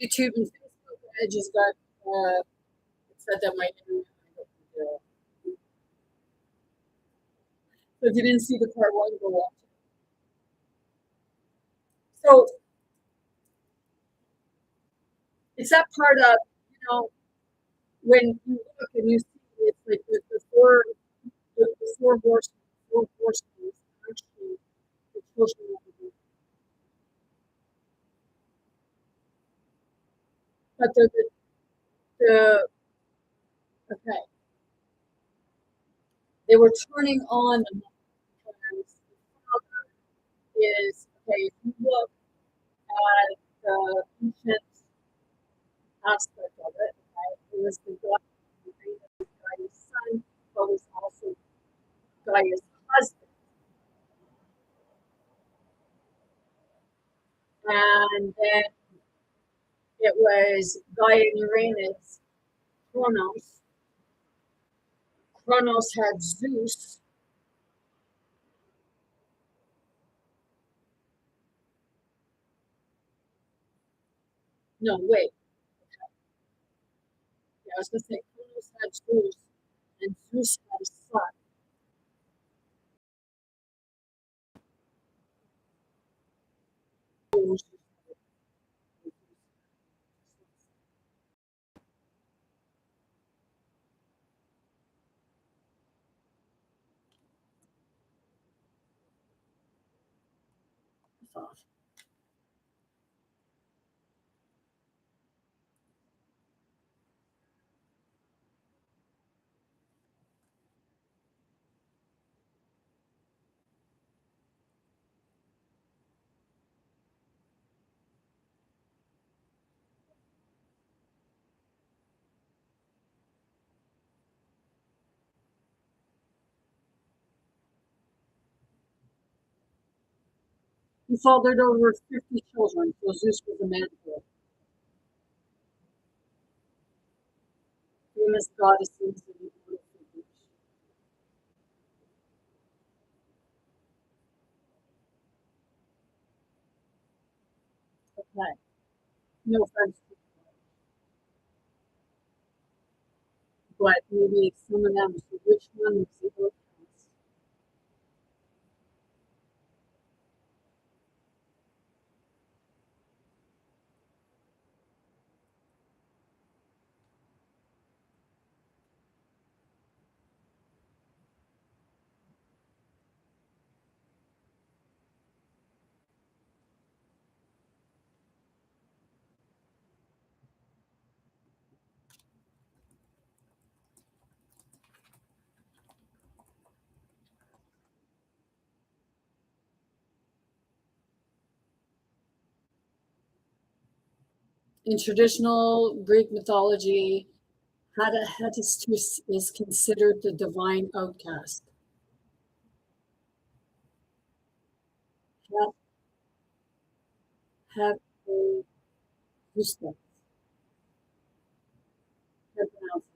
YouTube and Facebook. I just got it said that my internet. So if you didn't see the part one, go watch it. So it's that part of, when you look and you see it's like the four horsemen actually the children of the world. But the okay, they were turning on the monk because the father is okay. If you look at the ancient aspect of it, okay, it was the God, Gaia's son, but was also Gaia's husband, and then it was Gaia and Uranus, Kronos. Kronos had Zeus. No, wait. Yeah, I was going to say Kronos had Zeus, and Zeus had a son. He fathered over 50 children, so Zeus was a man for it. Famous goddesses and immortal figures. Okay. No offense, but maybe some of them. So which one was the outcast? In traditional Greek mythology, Hephaestus is considered the divine outcast. Hephaestus. Hephaestus.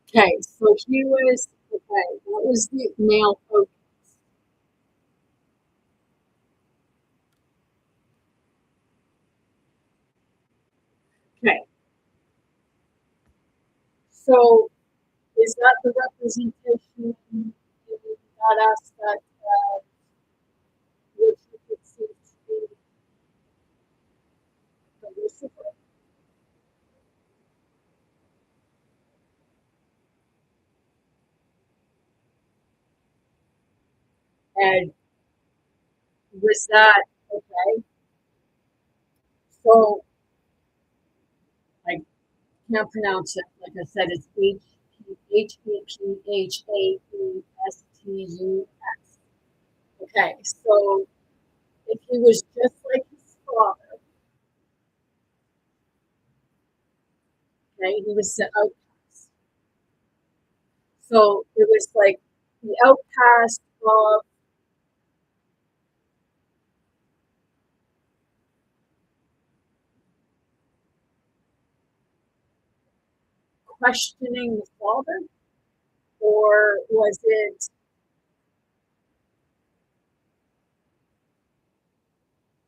Okay, so he was okay. What was the male outcast? Okay, so is that the representation in that aspect of which you could see to be the Lucifer? And was that okay? So I can't pronounce it. Like I said, it's Hephaestus. Okay, so if he was just like his father, Okay, he was the outcast. So it was like the outcast of questioning the Father, or was it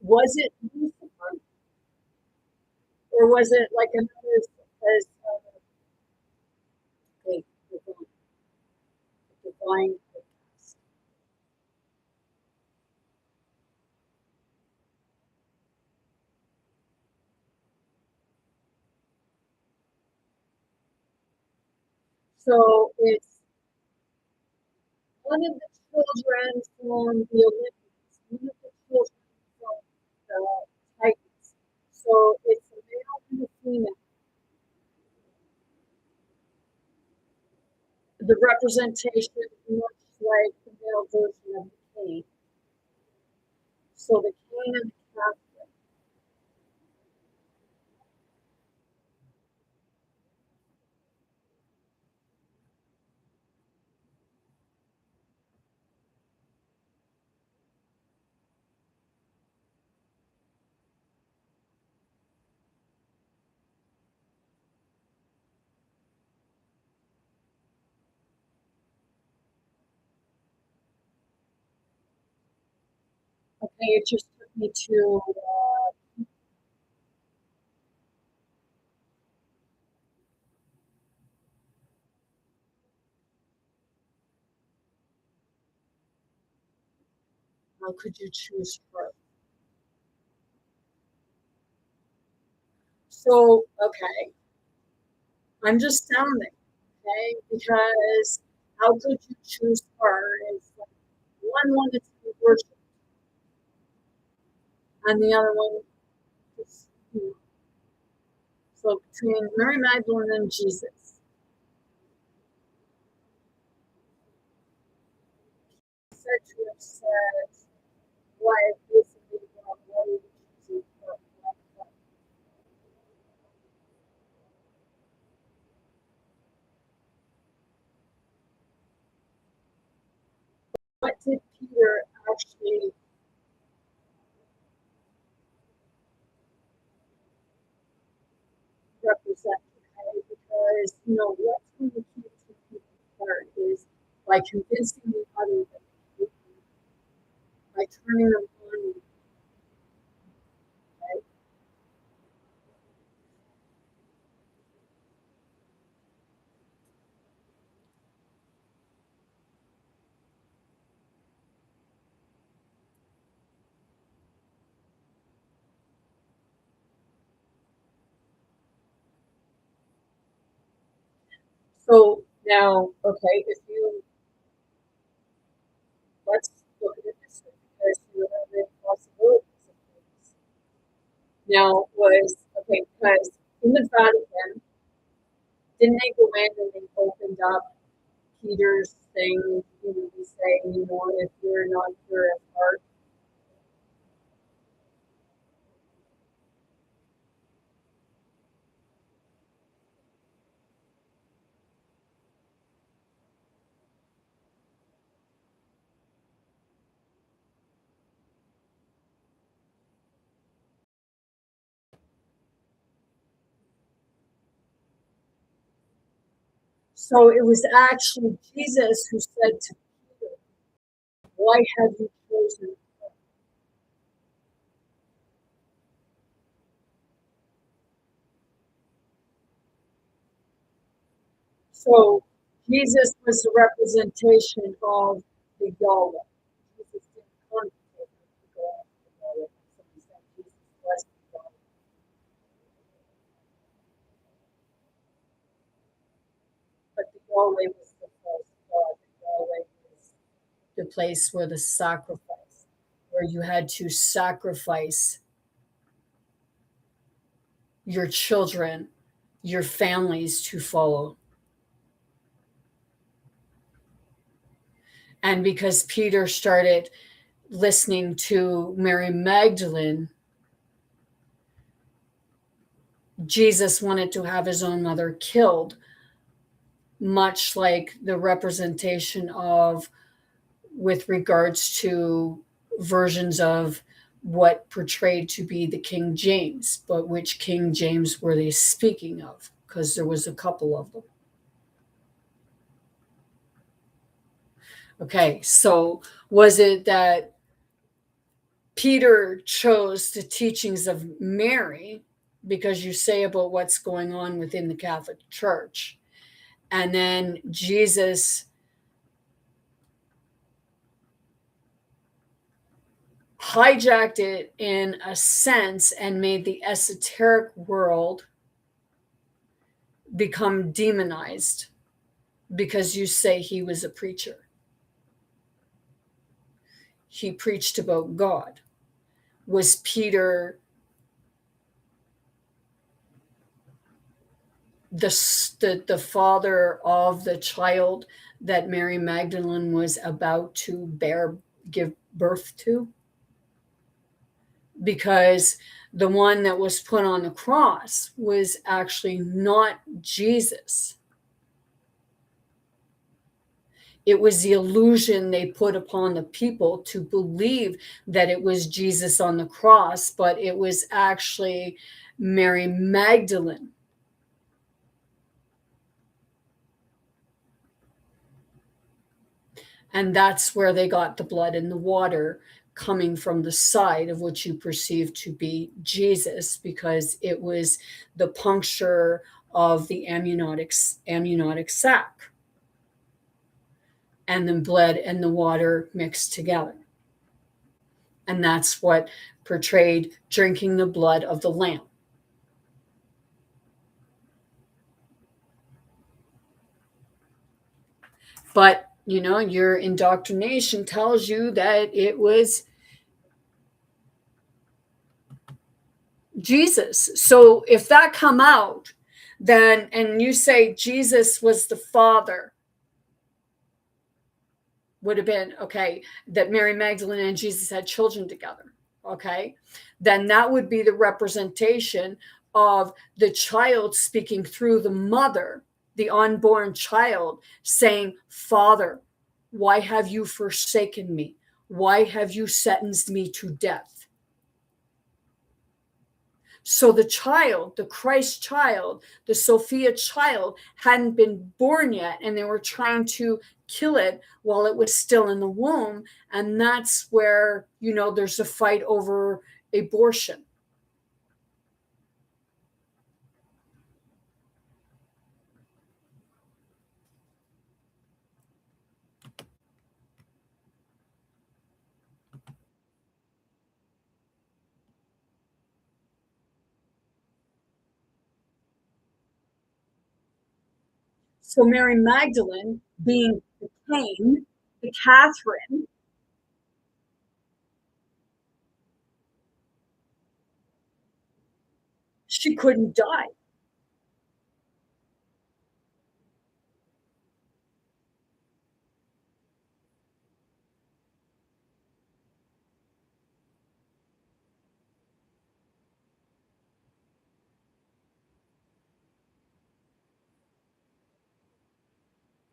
Lucifer, or was it like another as a divine outcast? So it's one of the children from the Olympics, one of the children from the Titans. So it's a male and a female. The representation much like the male version of the Cain. So the Cain and the Catholic. Okay, it just took me to how could you choose her? So, okay, I'm just sounding, okay, because how could you choose her? Is like one wanted to be worshipped, and the other one is, so between Mary Magdalene and Jesus, said to have said, why is it why are you choosing her? What did Peter actually represent? Okay? Because, what's going to keep two people apart is by convincing the other that they hate you, by turning them on you, right? So now, okay, if you let's look at it this way, because you have the possibilities of things. Now was okay, because in the Vatican, didn't they go in and they opened up Peter's thing, they say, if you're not pure at heart. So it was actually Jesus who said to Peter, why have you chosen her? So Jesus was the representation of the Yahweh. Jesus didn't contemplate to go after the Yahweh. Somebody said Jesus was the Yahweh. But the Yahweh was the false God. The Yahweh was the place where the sacrifice, where you had to sacrifice your children, your families to follow. And because Peter started listening to Mary Magdalene, Jesus wanted to have his own mother killed, much like the representation of, with regards to versions of what portrayed to be the King James, but which King James were they speaking of? Because there was a couple of them. Okay, so was it that Peter chose the teachings of Mary because you say about what's going on within the Catholic Church, and then Jesus hijacked it in a sense and made the esoteric world become demonized because you say he was a preacher? He preached about God. Was Peter the father of the child that Mary Magdalene was about to give birth to? Because the one that was put on the cross was actually not Jesus. It was the illusion they put upon the people to believe that it was Jesus on the cross, but it was actually Mary Magdalene. And that's where they got the blood and the water coming from the side of what you perceive to be Jesus, because it was the puncture of the amniotic sac, and the blood and the water mixed together. And that's what portrayed drinking the blood of the lamb. But, your indoctrination tells you that it was Jesus. So if that come out, then, and you say Jesus was the father, would have been, okay, that Mary Magdalene and Jesus had children together, okay, then that would be the representation of the child speaking through the mother, the unborn child, saying, Father, why have you forsaken me? Why have you sentenced me to death? So the child, the Christ child, the Sophia child, hadn't been born yet, and they were trying to kill it while it was still in the womb. And that's where, there's a fight over abortion. So Mary Magdalene, being the Cain, the Catherine, she couldn't die.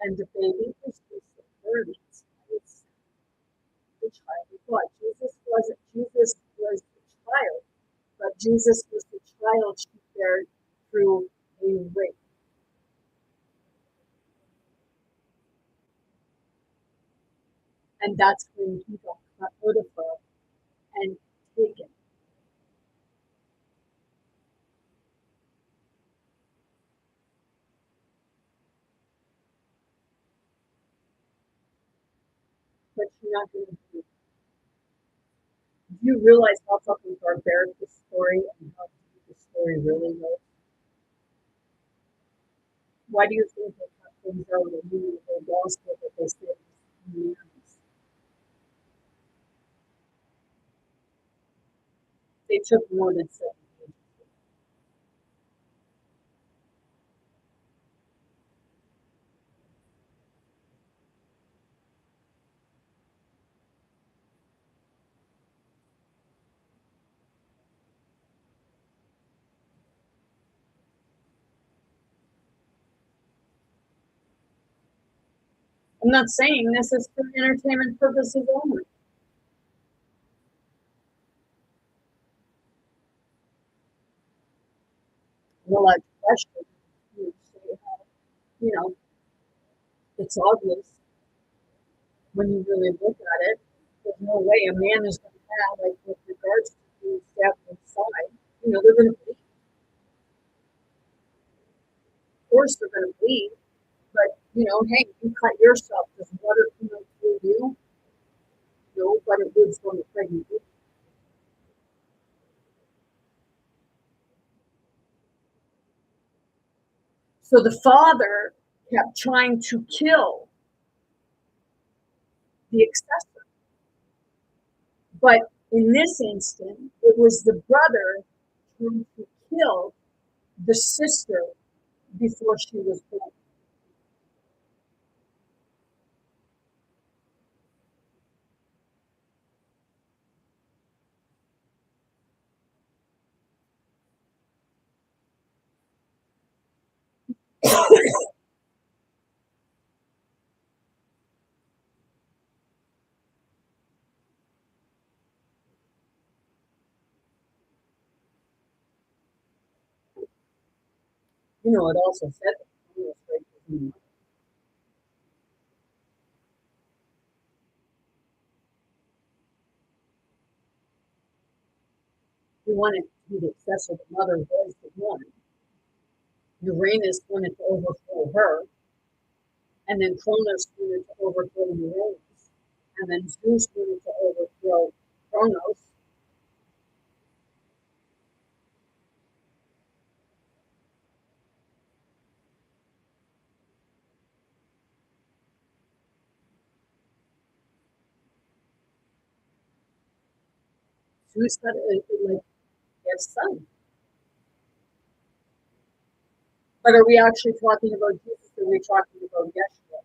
And the baby was just the 30s. It's the child of God. Jesus was the child, but Jesus was the child she bear through a rape. And that's when he got cut out of her and taken. But you're not going to do you realize how fucking barbaric the story and how deep the story really was? Why do you think they cut things out of the gospel that they said was they took more than 7 pages? I'm not saying this is for entertainment purposes only. Well, I question, you say how, you know, it's obvious when you really look at it. There's no way a man is going to have, like, with regards to being stabbed inside, they're going to bleed. Of course, they're going to bleed, but, hey, you cut yourself. Does water come out through you? No, but it would from the pregnant woman. So the father kept trying to kill the accessory. But in this instance, it was the brother trying to kill the sister before she was born. It also said that he wanted to be the successor. The mother was the one. Uranus wanted to overthrow her, and then Cronus wanted to overthrow Uranus, and then Zeus wanted to overthrow Kronos. Zeus got like his son. But are we actually talking about Jesus, or are we talking about Yeshua?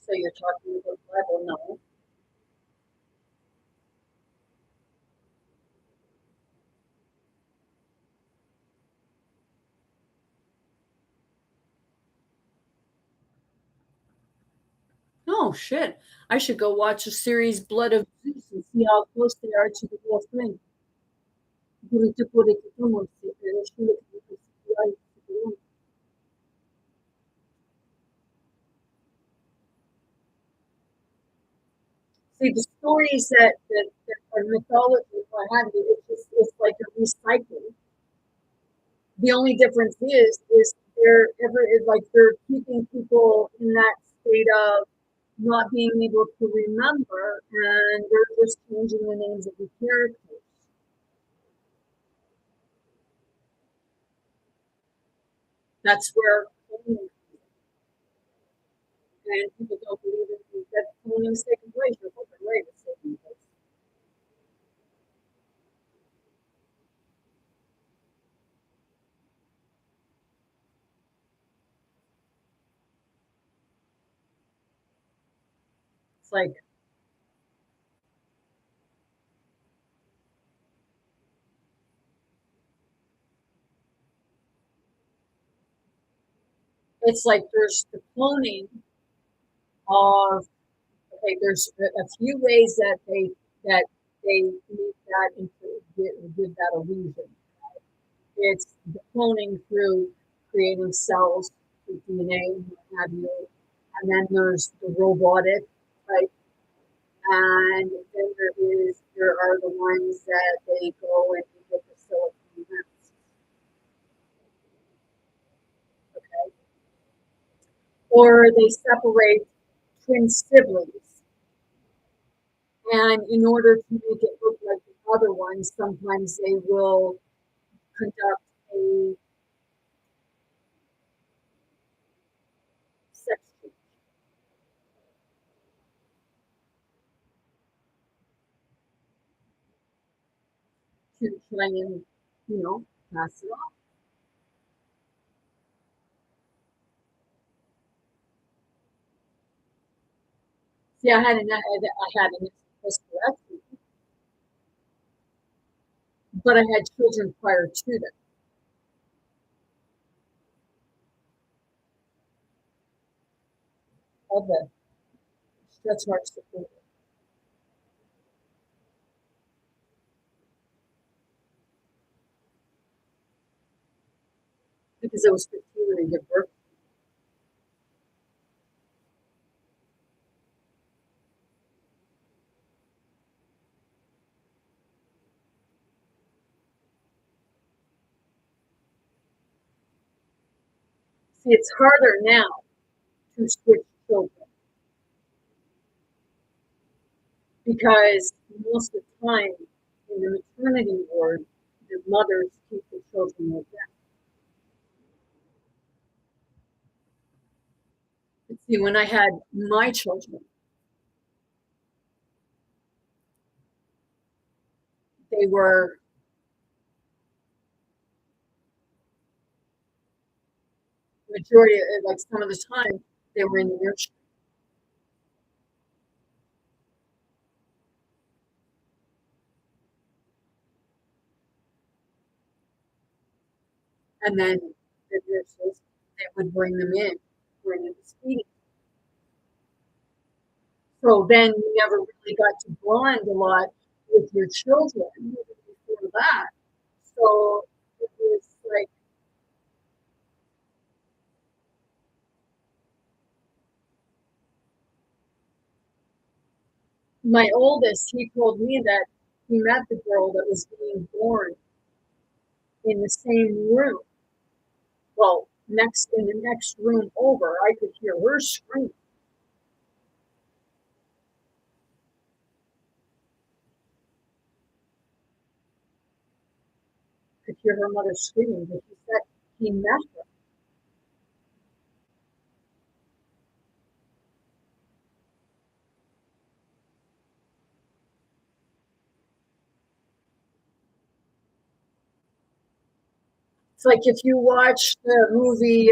So you're talking about the Bible? No. Oh shit! I should go watch the series Blood of Zeus and see how close they are to the real thing. See, the stories that are mythology or what have you, it's like a recycling. The only difference is they're keeping people in that state of not being able to remember, and they're just changing the names of the characters. That's where cloning, and people don't believe that cloning is taking place. You're hoping right, it's taking place. It's like there's the cloning of, okay, there's a few ways that they make that into give that illusion. It's the cloning through creating cells through DNA and what have you, and then there's the robotic type, and then there are the ones that they go and they get the silicone lens, okay, or they separate twin siblings. And in order to make it look like the other ones, sometimes they will conduct a sex change. to try and, pass it on. See, I had an hysterectomy, but I had children prior to that. Of the stretch marks support because it was 15 when I gave birth. See, it's harder now to switch children because most of the time in the maternity ward, the mothers keep the children with them. But see, when I had my children, they were majority, like some of the time, they were in the nursery. And then the nurses, they would bring them in when it was feeding. So then you never really got to bond a lot with your children before that. So it was like my oldest, he told me that he met the girl that was being born in the same room. Well, next in the next room over, I could hear her scream. Could hear her mother screaming, but he said he met her. It's like if you watch the movie,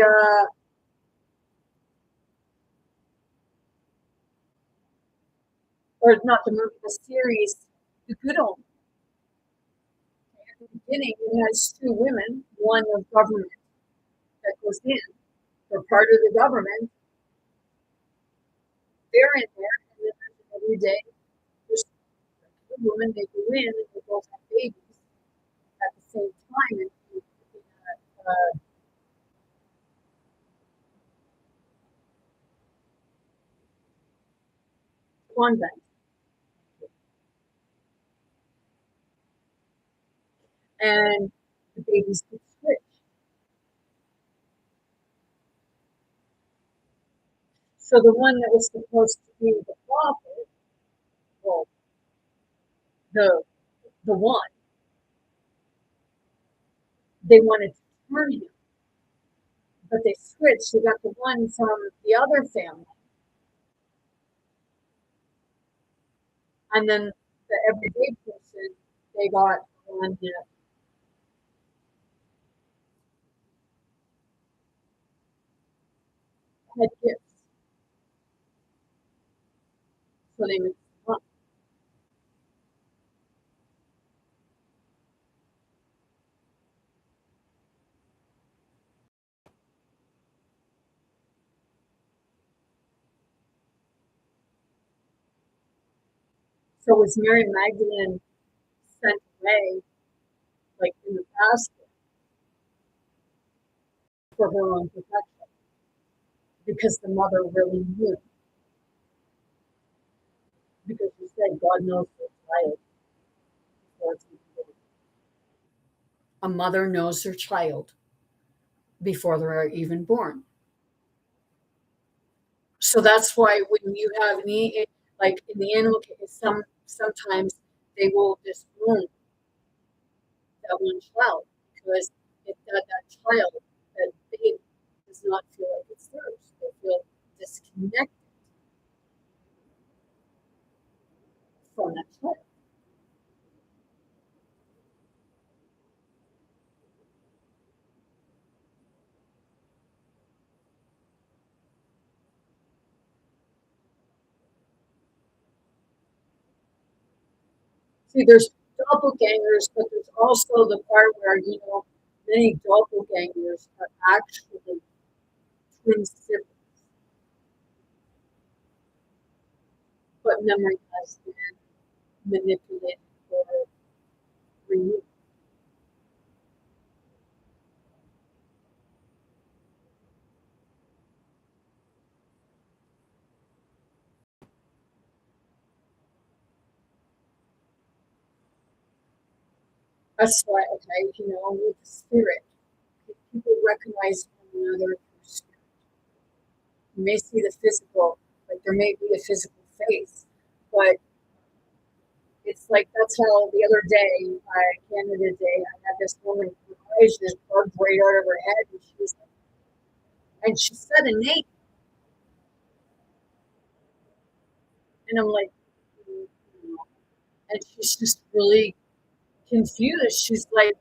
or not the movie, the series, The Good Omens. At the beginning, it has two women, one of government that goes in. They're part of the government. They're in there, and then every day, there's a woman, they go in, and they both have babies at the same time in a convent. And the babies could switch. So the one that was supposed to be the prophet, well, the the one, they wanted to turn him, but they switched. They got the one from the other family, and then the everyday person, they got one that had gifts. So they mixed them up. So was Mary Magdalene sent away, like in the past, for her own protection? Because the mother really knew. Because she said, God knows her child before it's even born. A mother knows her child before they're even born. So that's why when you have any, like in the animal case, sometimes they will just wound that one child because if that child, that baby, does not feel like it's theirs. They feel disconnected from that child. See, there's doppelgangers, but there's also the part where, many doppelgangers are actually twin siblings, but memory has been manipulated or removed. That's why, okay, with the spirit, people recognize one another through spirit. You may see the physical, like there may be a physical face, but it's like that's how the other day, Canada Day, I had this woman, her eyes just bugged right out of her head, and she was like, and she said a name, and I'm like, "Mm, no." And she's just really confused. She's like,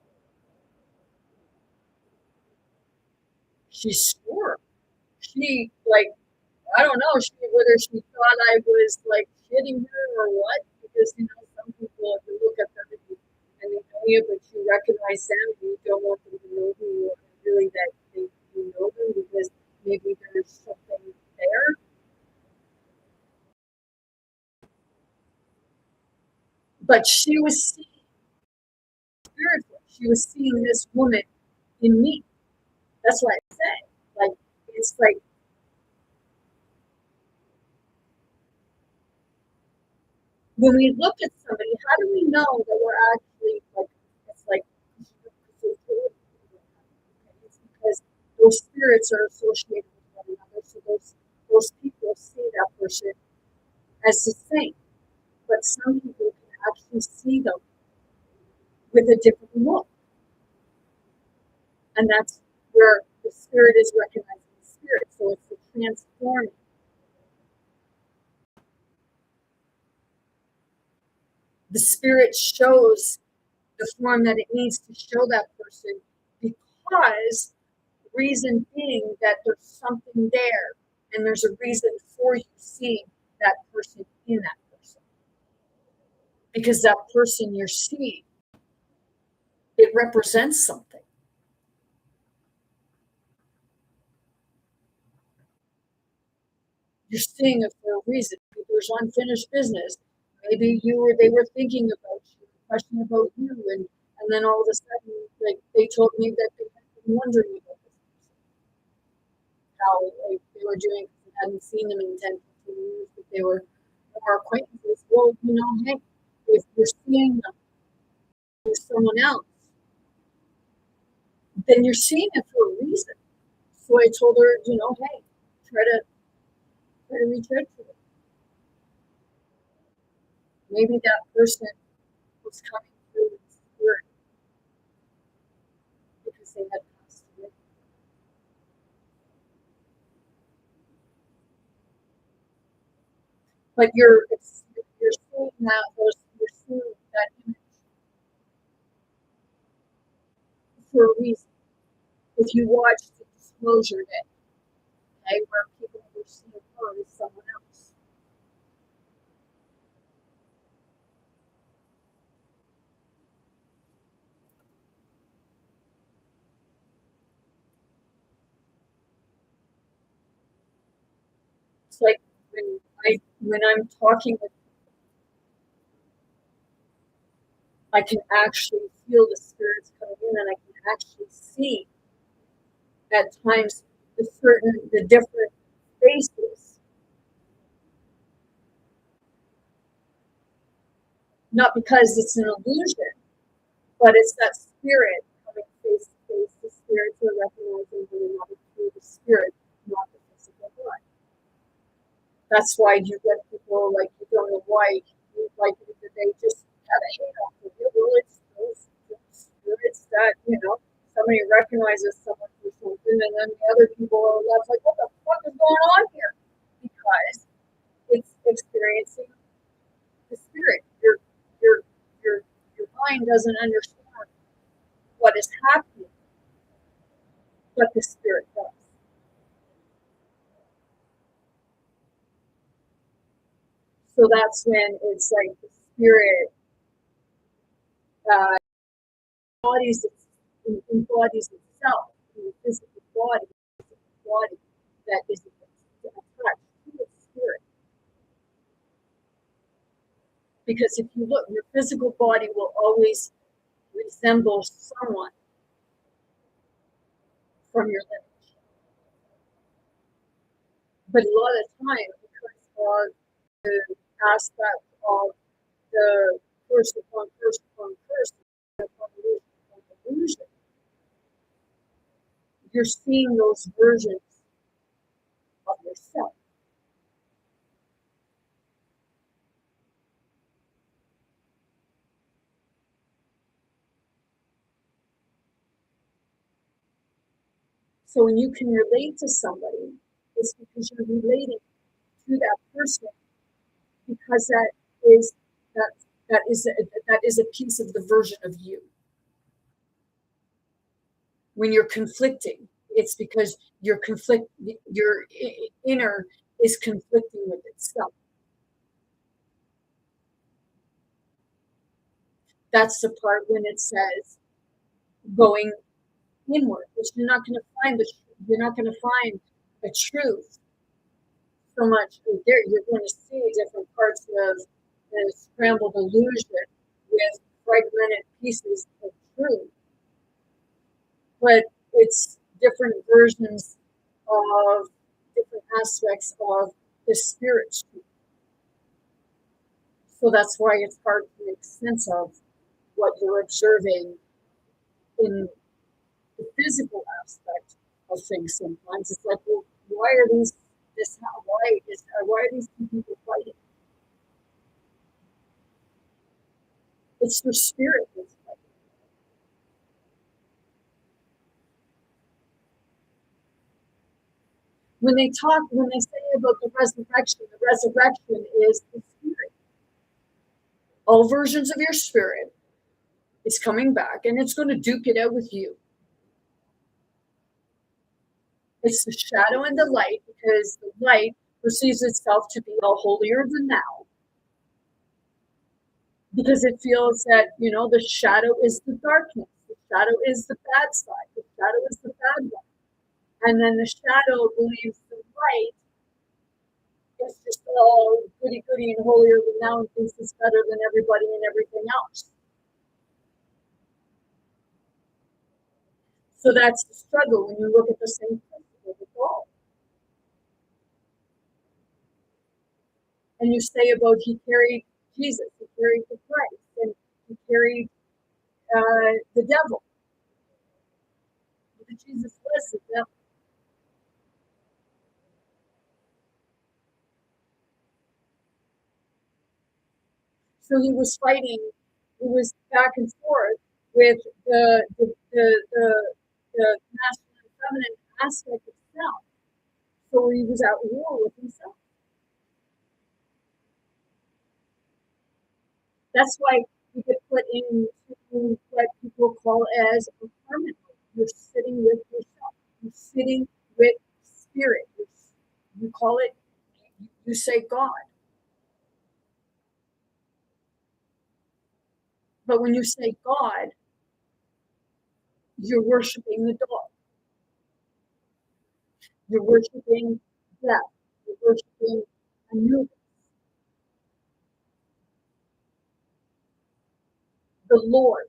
she swore. She like, I don't know, whether she thought I was like kidding her or what, because some people, if you look at them and they know you, but you recognize them, and you don't want them to know who you are, really, that you know them, because maybe there's something there. But she was seeing spiritual. She was seeing this woman in me. That's what I say. Like, it's like when we look at somebody, how do we know that we're actually like, it's like, it's because those spirits are associated with one another. So those people see that person as the same. But some people can actually see them with a different look. And that's where the spirit is recognizing the spirit. So it's the transforming. The spirit shows the form that it needs to show that person, because reason being that there's something there, and there's a reason for you seeing that person in that person, because that person you're seeing, it represents something. You're seeing it for a reason. Maybe there's unfinished business. Maybe they were thinking about you, questioning about you, and then all of a sudden, like they told me that they had been wondering about this person, how like, they were doing. They hadn't seen them in 10, 15 years, but they were more acquaintances. Well, hey, if you're seeing them with someone else, then you're seeing it for a reason. So I told her, hey, try to reach out to them. Maybe that person was coming through with spirit because they had passed away. But you're seeing you're seeing that image for a reason. If you watch the Disclosure Day, okay, where people were seeing her as someone else, it's like when I'm talking with, I can actually feel the spirits coming in, and I can actually see at times the different faces, not because it's an illusion, but it's that spirit coming face to face. The spirits are recognizing one another through the spirit, not the physical body. That's why you get people like, you don't know why, like they just kind of hate off of you. Well, it's those spirits that somebody recognizes someone for something, and then the other people are left like, what the fuck is going on here? Because it's experiencing the spirit. Your your your mind doesn't understand what is happening, but the spirit does. So that's when it's like the spirit. uh, bodies embodies itself in the physical body that is attached to its spirit. Because if you look, your physical body will always resemble someone from your lineage. But a lot of times, because of the aspect of the curse upon curse upon curse, upon illusion, you're seeing those versions of yourself. So when you can relate to somebody, it's because you're relating to that person because that that is a piece of the version of you. When you're conflicting, it's because your inner is conflicting with itself. That's the part when it says going inward, which you're not going to find a truth so much there. You're going to see different parts of the scrambled illusion with fragmented pieces of truth, but it's different versions of different aspects of the spirit truth. So that's why it's hard to make sense of what you're observing in the physical aspect of things. Sometimes it's like, well, why are these why are these two people fighting? It's their spirit that's fighting. When they say about the resurrection is the spirit. All versions of your spirit is coming back, and it's going to duke it out with you. It's the shadow and the light, because the light perceives itself to be all holier than thou. Because it feels that, the shadow is the darkness. The shadow is the bad side. The shadow is the bad one. And then the shadow believes the light is just all goody-goody and holier than thou and thinks it's better than everybody and everything else. So that's the struggle when you look at the same principle with all. And you say about he carried Jesus, he carried the Christ, and he carried the devil. But Jesus was the devil. So he was fighting. He was back and forth with the masculine and feminine aspect of self. So he was at war with himself. That's why you get put into what people call as a hermit. You're sitting with yourself. You're sitting with spirit. You call it. You say God. But when you say God, you're worshiping the dog. You're worshiping death. You're worshiping Anubis. The Lord.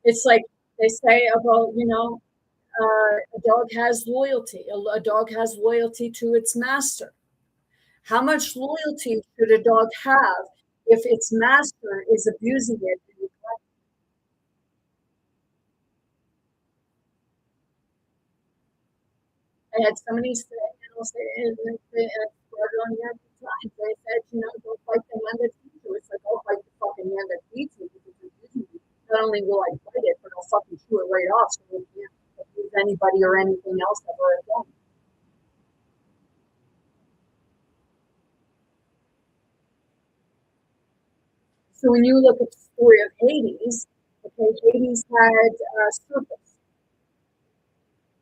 It's like they say about, a dog has loyalty. A dog has loyalty to its master. How much loyalty should a dog have if its master is abusing it? I had somebody say, on here times. They said, don't fight the hand that feeds you. It's like, I'll fight the fucking hand that feeds you because you're abusing me. Not only will I fight it, but I'll fucking chew it right off so you can't abuse anybody or anything else ever again. So when you look at the story of Hades, okay, Hades had serpents.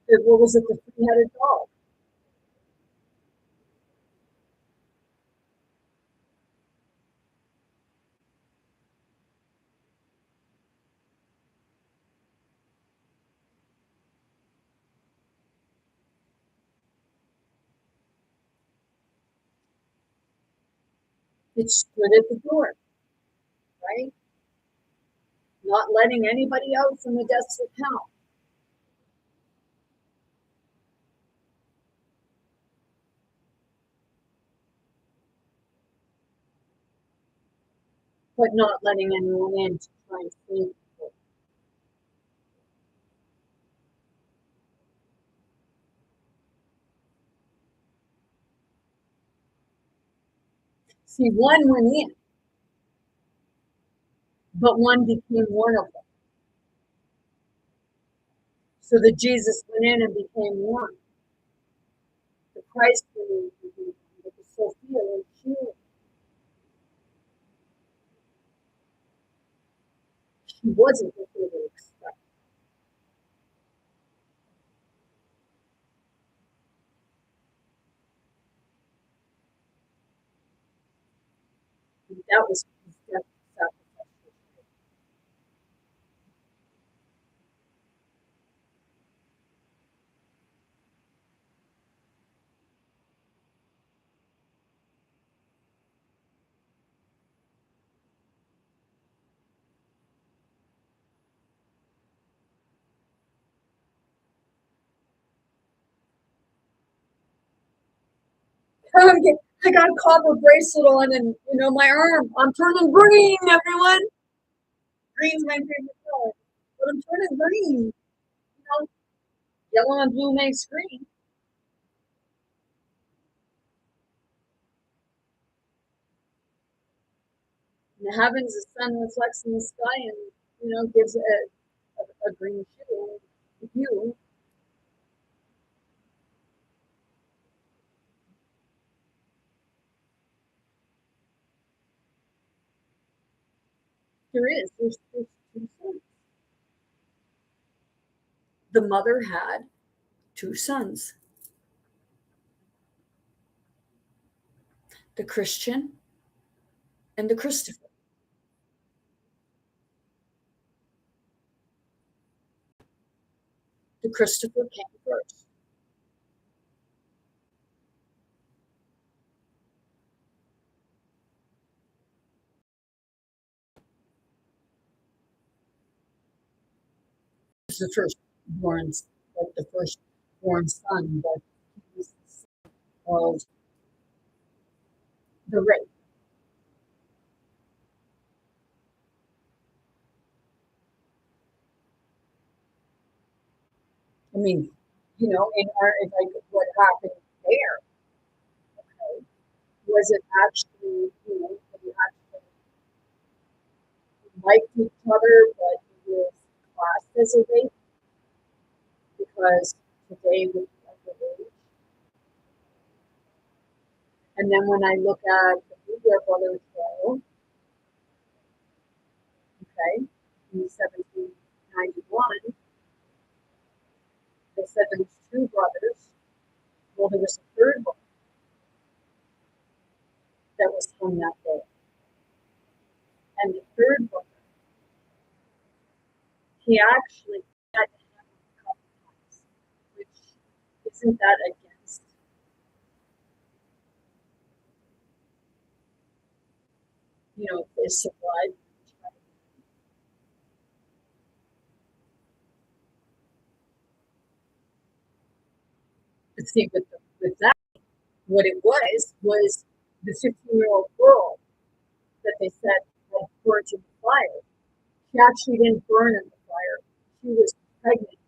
What was it? The three-headed dog. It stood at the door, right? Not letting anybody out from the desolate town. But not letting anyone in to try and save people. See, one went in, but one became one of them. So that Jesus went in and became one. The Christ believed would be one, but the Sophia was human. She wasn't what they would expect. And that was his death sacrifice. I got a copper bracelet on, and my arm. I'm turning green, everyone. Green's my favorite color, but I'm turning green. Yellow and blue makes green. In the heavens, the sun reflects in the sky and gives it a green hue. There's two sons. The mother had two sons, the Christian and the Christopher. The Christopher came first. He was the firstborn son, but he was the son of the rape. I mean, what happened there, okay, was it actually, they actually liked each other, but it was classed as a rape because today would be underage. And then when I look at the Bluebear Brothers trial, okay, in 1791, they said there was two brothers. Well, there was a third one that was hung that day. And the third brother, he actually had to have him a couple times, which isn't that against, his survival? But see, with that, what it was the 15-year-old girl that they said had burnt in the fire. She actually didn't burn in the fire. She was pregnant.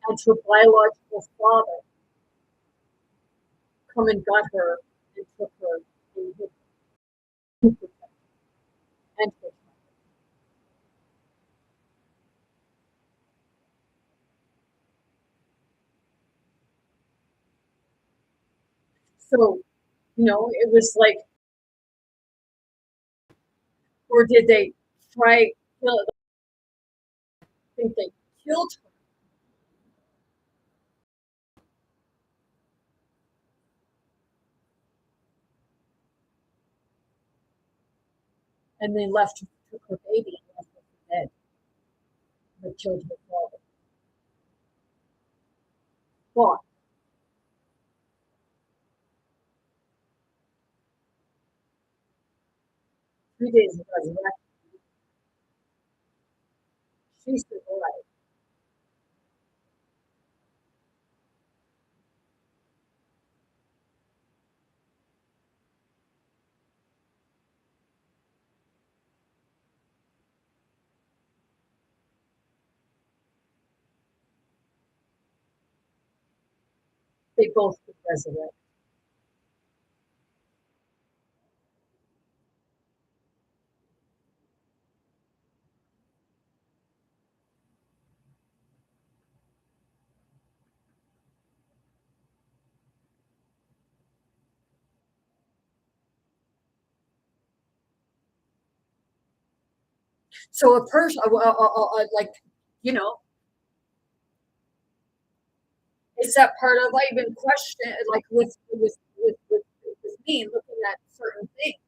And her biological father come and got her and took her in his and her. So, it was like, or did they try kill it? I think they killed her and they took her baby and left her for dead. They killed her father. But 3 days of resurrection. She survived. They both could resurrect. So a person, like, you know, is that part of I even question like with me looking at certain things,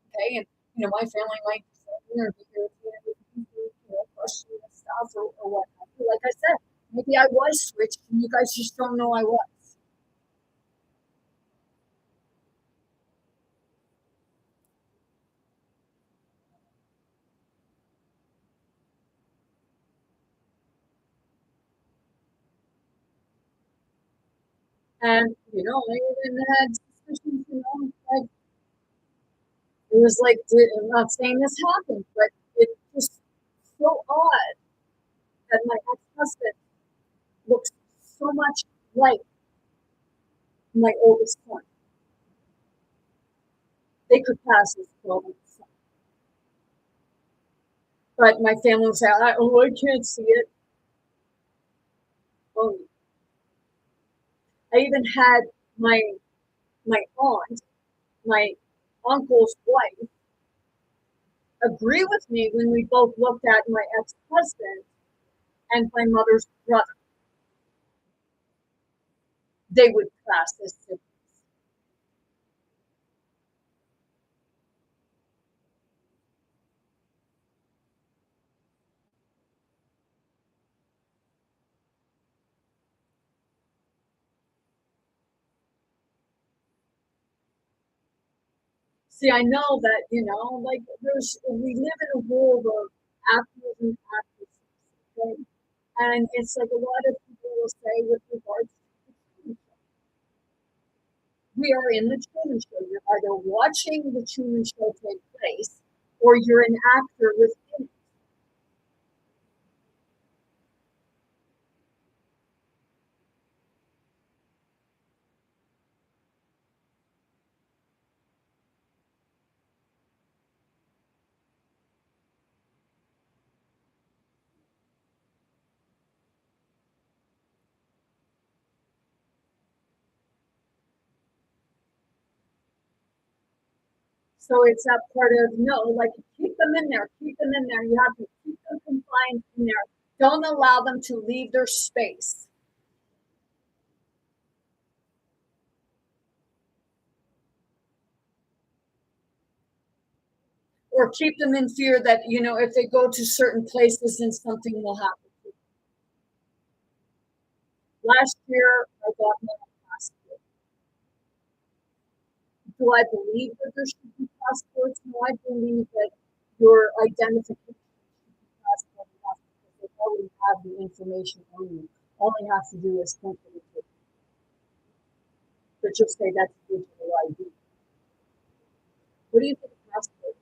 okay? And my family might be irritated with people, questioning this stuff or whatnot. But like I said, maybe I was switched and you guys just don't know I was. And I even had suspicions, like it was like I'm not saying this happened, but it's just so odd that my ex-husband looks so much like my oldest son. They could pass as 12 and son. But my family would say, oh, I can't see it. Oh, I even had my my aunt, my uncle's wife, agree with me when we both looked at my ex-husband and my mother's brother. They would pass as siblings. See, I know that, like we live in a world of actors and actresses, okay? And it's like a lot of people will say with regards to the Truman Show. We are in the Truman Show. You're either watching the Truman Show take place or you're an actor within it. So it's that part of no, like keep them in there, keep them in there. You have to keep them confined in there. Don't allow them to leave their space. Or keep them in fear that, if they go to certain places, then something will happen. Last year, I got my passport. Do I believe that there should be passports? No, I believe that your identification should be passport enough because they already have the information on you. All they have to do is think of it. But just say that's digital ID. What do you think a passport is?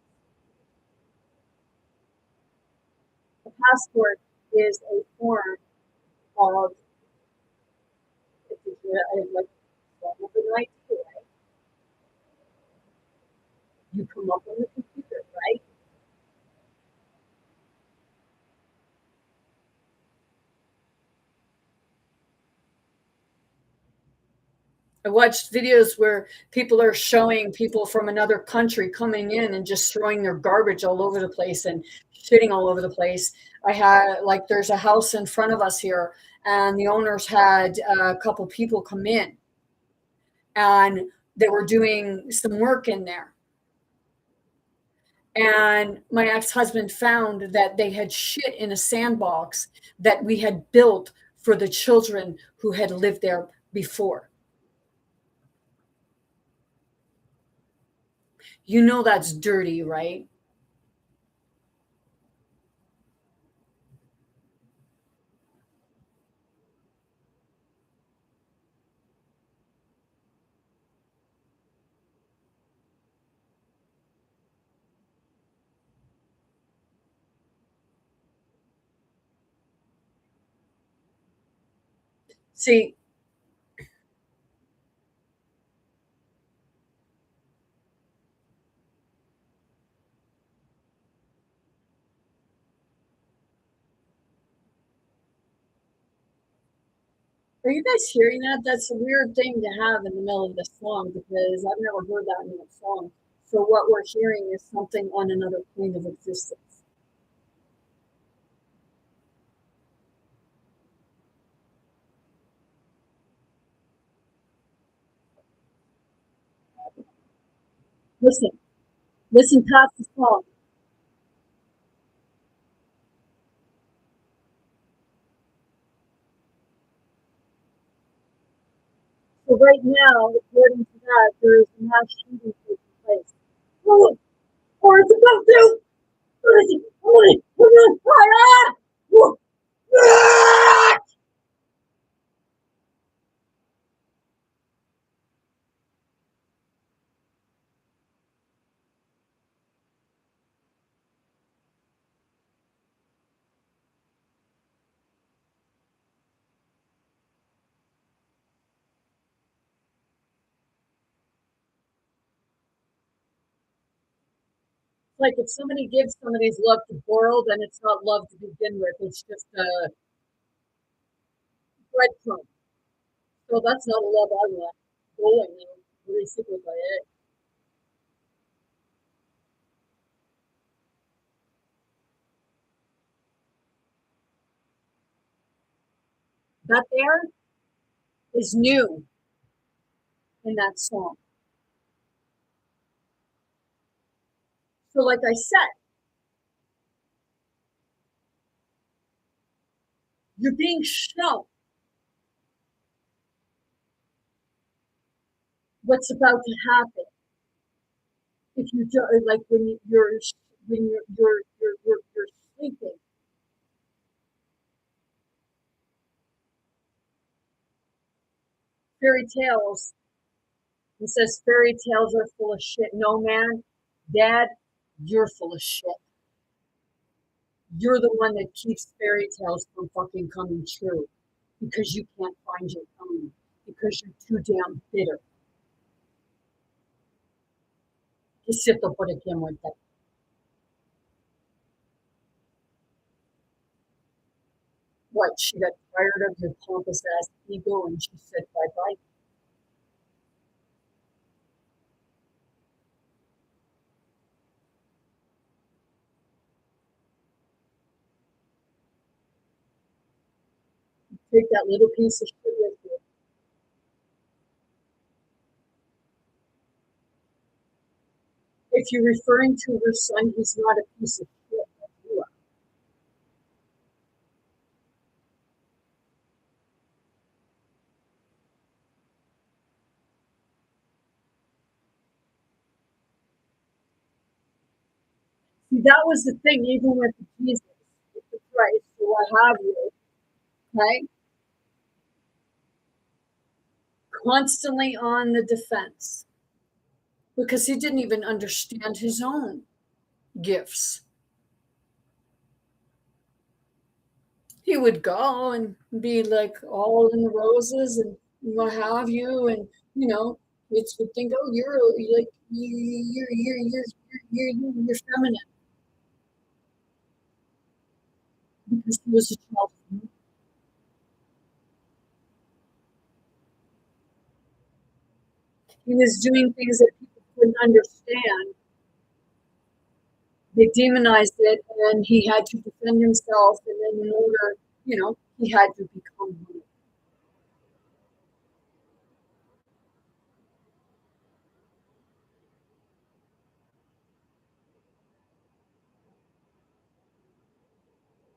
A passport is a form of, like, form of an ID, right? You come up on the computer, right? I watched videos where people are showing people from another country coming in and just throwing their garbage all over the place and shitting all over the place. I had like there's a house in front of us here, and the owners had a couple people come in, and they were doing some work in there. And my ex-husband found that they had shit in a sandbox that we had built for the children who had lived there before. That's dirty, right? See, are you guys hearing that? That's a weird thing to have in the middle of the song because I've never heard that in a song. So what we're hearing is something on another plane of existence. Listen, listen past the song. So right now, according to that, there is a mass shooting taking place. Oh, or it's about to. Like if somebody gives somebody's love to borrow, then it's not love to begin with. It's just a breadcrumb. So that's not a love I want. Going, basically by it. That there is new in that song. So, like I said, you're being shown what's about to happen if you do, like when you're sleeping. Fairy tales. He says fairy tales are full of shit. No, man, Dad, you're full of shit. You're the one that keeps fairy tales from fucking coming true because you can't find your own because you're too damn bitter. Que siento por aquí muerta. What? She got tired of your pompous ass ego and she said bye bye. Take that little piece of shit with you. If you're referring to her son, he's not a piece of shit like you are. See, that was the thing, even with Jesus, with the Christ, or what have you, okay? Constantly on the defense because he didn't even understand his own gifts. He would go and be like all in the roses and what have you, and you know, kids would think, oh, you're like you're feminine because he was a child. He was doing things that people couldn't understand. They demonized it, and he had to defend himself. And then, in order, he had to become one.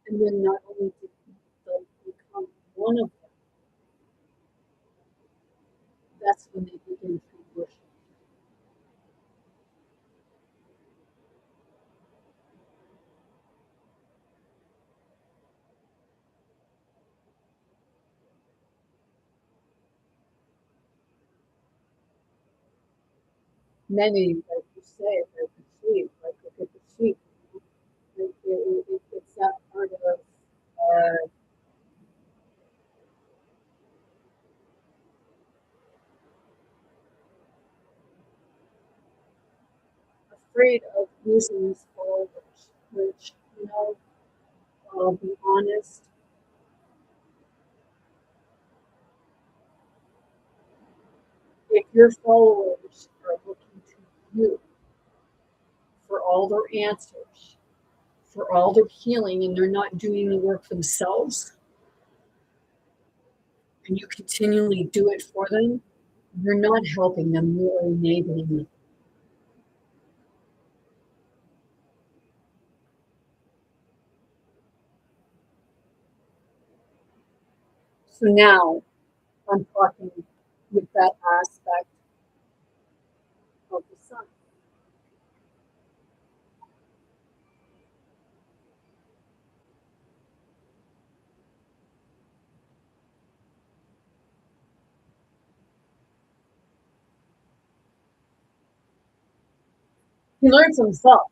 And then, not only did he become one of them, that's when they began to worship. Many, like you say, like the sheep, like look at the sheep. It's that part of afraid of losing his followers, which, I'll be honest, if your followers are looking to you for all their answers, for all their healing, and they're not doing the work themselves, and you continually do it for them, you're not helping them, you're enabling them. So now I'm talking with that aspect of the sun. He learns himself.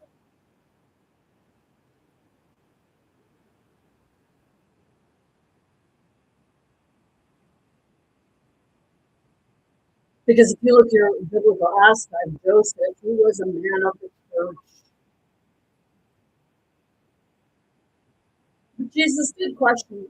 Because if you look at your biblical aspect, Joseph, he was a man of the church. But Jesus did question.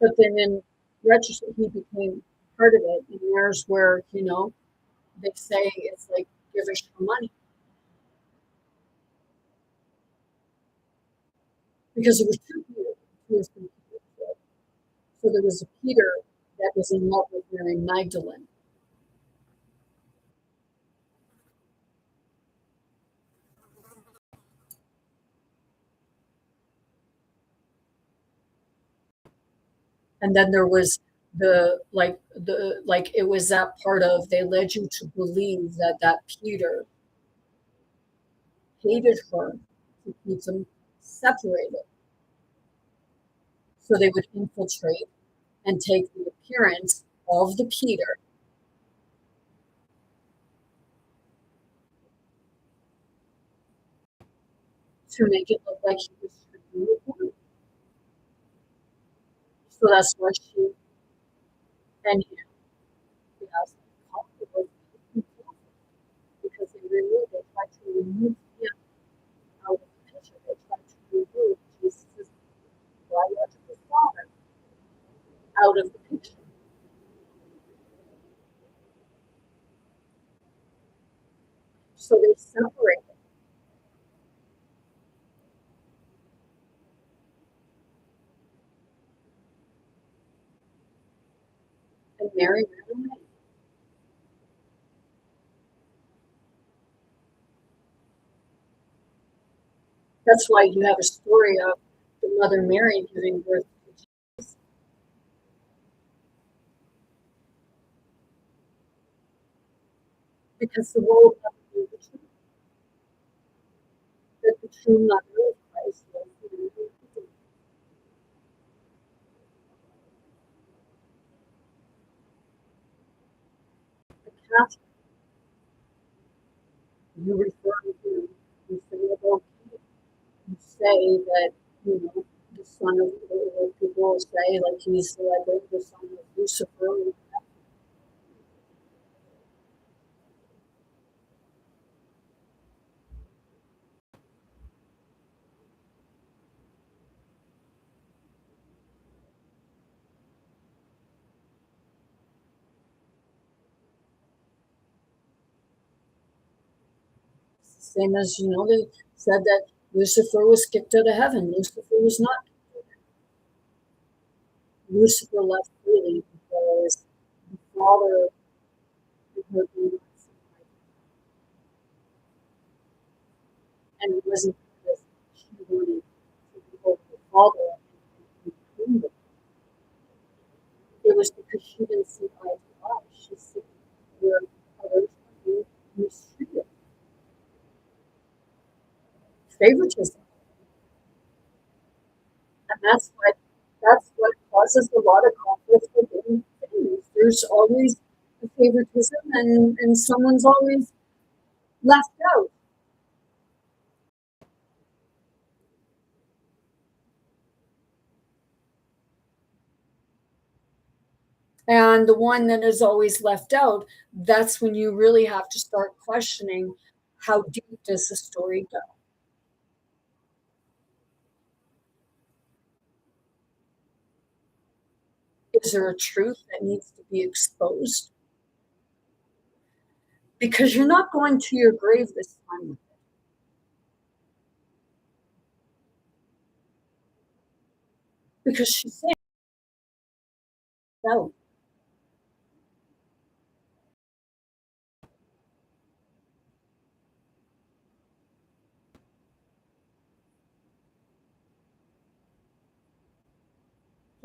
But then in retrospect, he became part of it. And there's where, they say it's like, give us your money. Because it was two Peter. He was from Peter. So there was a Peter that was in love with Mary Magdalene. And then there was it was that part of they led you to believe that Peter hated her to keep them separated. So they would infiltrate and take the appearance of the Peter to make it look like he was screwing with her. So that's why she and he asked because they tried to remove him out of the picture. They tried to remove Jesus' biological father out of the picture. So they separated. And Mary ran away. That's why you have a story of the Mother Mary giving birth to Jesus. Because the world never knew the truth. That the true mother of Christ was the Catholic. You refer to, you say about you say that, the son of, people will say, like he's like the son of Lucifer. Same as, they said that Lucifer was kicked out of heaven. Lucifer was not. Lucifer left freely because the Father heard him, and it wasn't because she wanted to be over the Father and the kingdom. It was because she didn't see eye to eye. She saw where others are being mistreated. Favoritism. And that's what causes a lot of conflict within families. There's always a favoritism and someone's always left out. And the one that is always left out, that's when you really have to start questioning how deep does the story go? Is there a truth that needs to be exposed? Because you're not going to your grave this time, because she's saying no.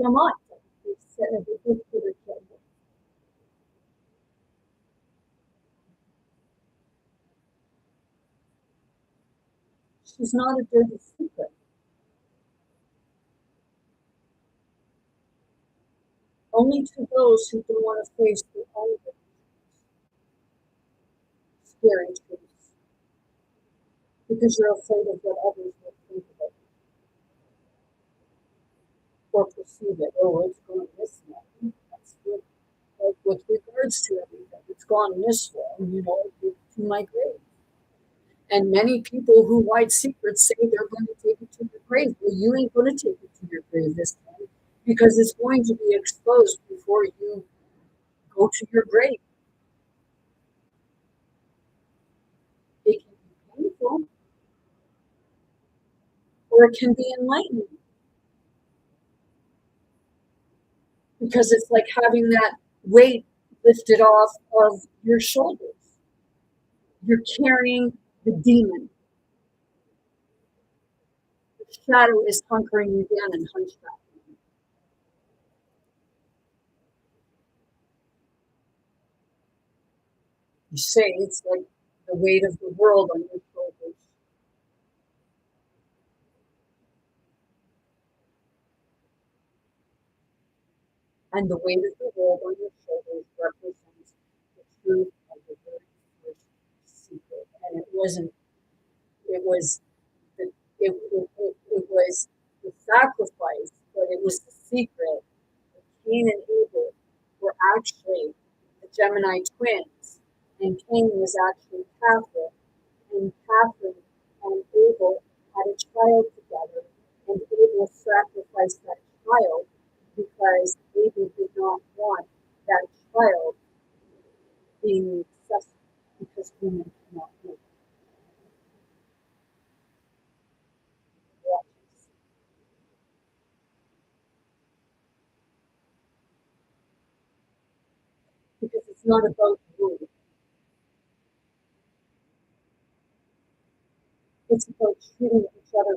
Come on. They said every book for their children. She's not a dirty secret. Only to those who don't want to face their own scary truths because you're afraid of what others will think of it or perceive it. Oh, it's going this way. That's good. Like with regards to everything, it's gone this way, to my grave. And many people who hide secrets say they're going to take it to your grave. Well, you ain't going to take it to your grave this time because it's going to be exposed before you go to your grave. It can be painful or it can be enlightening because it's like having that weight lifted off of your shoulders. You're carrying the demon. The shadow is hunkering you down and hunchback. You say it's like the weight of the world on your shoulders. And the weight of the world on your shoulders represents the truth of the very first secret. And it wasn't, it was, the, it was the sacrifice, but it was the secret. Cain and Abel were actually the Gemini twins, and Cain was actually Catholic, and Catherine and Abel had a child together, and Abel sacrificed that child because Abel did not want that child being accessible because women cannot make watches. Because it's not about you, it's about treating each other